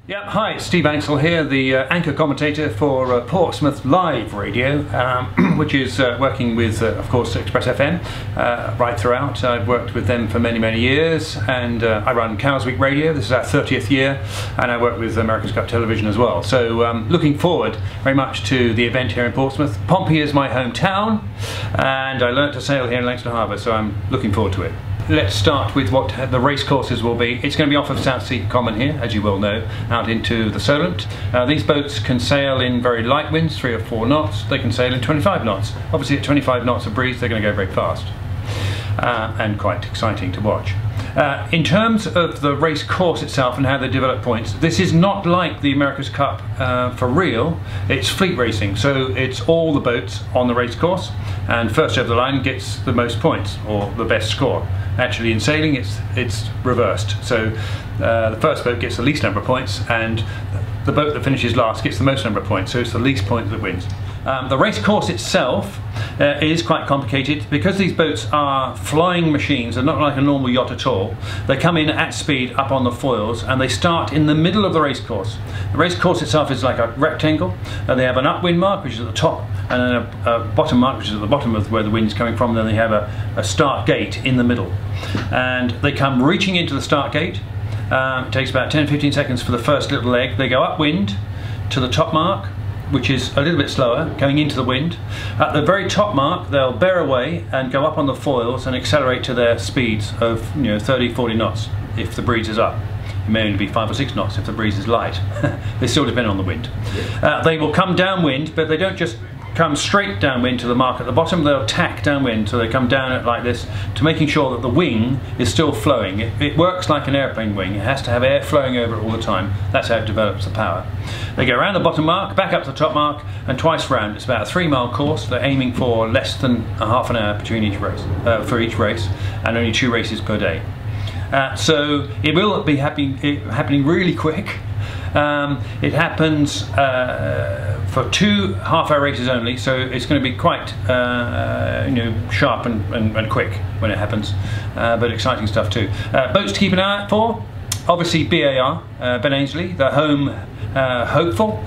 Yep, hi, Steve Ansell here, the anchor commentator for Portsmouth Live Radio, which is working with, of course, Express FM right throughout. I've worked with them for many years, and I run Cows Week Radio. This is our 30th year, and I work with America's Cup Television as well. So looking forward very much to the event here in Portsmouth. Pompey is my hometown, and I learnt to sail here in Langston Harbour, so I'm looking forward to it. Let's start with what the race courses will be. It's going to be off of Southsea Common here, as you well know, out into the Solent. These boats can sail in very light winds, 3 or 4 knots. They can sail in 25 knots. Obviously at 25 knots of breeze they're going to go very fast and quite exciting to watch. In terms of the race course itself and how they develop points, this is not like the America's Cup for real. It's fleet racing, so it's all the boats on the race course, and first over the line gets the most points or the best score. Actually in sailing it's reversed, so the first boat gets the least number of points and the boat that finishes last gets the most number of points, so it's the least point that wins. The race course itself is quite complicated because these boats are flying machines. They're not like a normal yacht at all. They come in at speed up on the foils and they start in the middle of the race course. The race course itself is like a rectangle, and they have an upwind mark which is at the top, and then a bottom mark which is at the bottom of where the wind's coming from. Then they have a start gate in the middle, and they come reaching into the start gate. It takes about 10-15 seconds for the first little leg. They go upwind to the top mark, which is a little bit slower, going into the wind. At the very top mark, they'll bear away and go up on the foils and accelerate to their speeds of 30-40 knots if the breeze is up. It may only be 5 or 6 knots if the breeze is light. They still depend on the wind. They will come downwind, but they don't just come straight downwind to the mark at the bottom. They'll tack downwind, so they come down it like this to making sure that the wing is still flowing. It works like an airplane wing. It has to have air flowing over it all the time. That's how it develops the power. They go around the bottom mark, back up to the top mark, and twice round. It's about a 3-mile course. They're aiming for less than a half an hour between each race, for each race, and only 2 races per day. So it will be happening really quick. It happens for 2 half-hour races only, so it's going to be quite sharp and quick when it happens, but exciting stuff too. Boats to keep an eye out for, obviously BAR, Ben Ainslie, the home hopeful.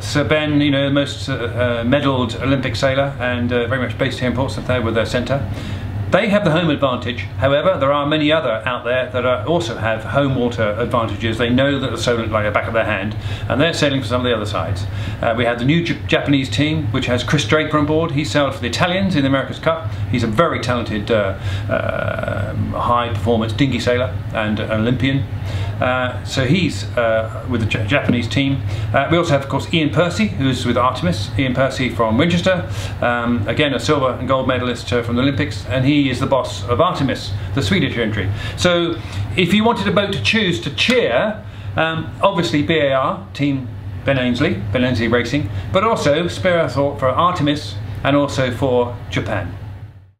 Sir Ben, the most medalled Olympic sailor, and very much based here in Portsmouth there with their centre. They have the home advantage. However, there are many other out there that also have home water advantages. They know that the Solent like the back of their hand, and they're sailing for some of the other sides. We have the new Japanese team, which has Chris Draper on board. He sailed for the Italians in the America's Cup. He's a very talented, high-performance dinghy sailor and an Olympian. So he's with the Japanese team. We also have, of course, Ian Percy, who's with Artemis. Ian Percy from Winchester, again a silver and gold medalist from the Olympics, and he is the boss of Artemis, the Swedish entry. So if you wanted a boat to choose to cheer, obviously BAR, Team Ben Ainslie Racing, but also spare a thought for Artemis and also for Japan.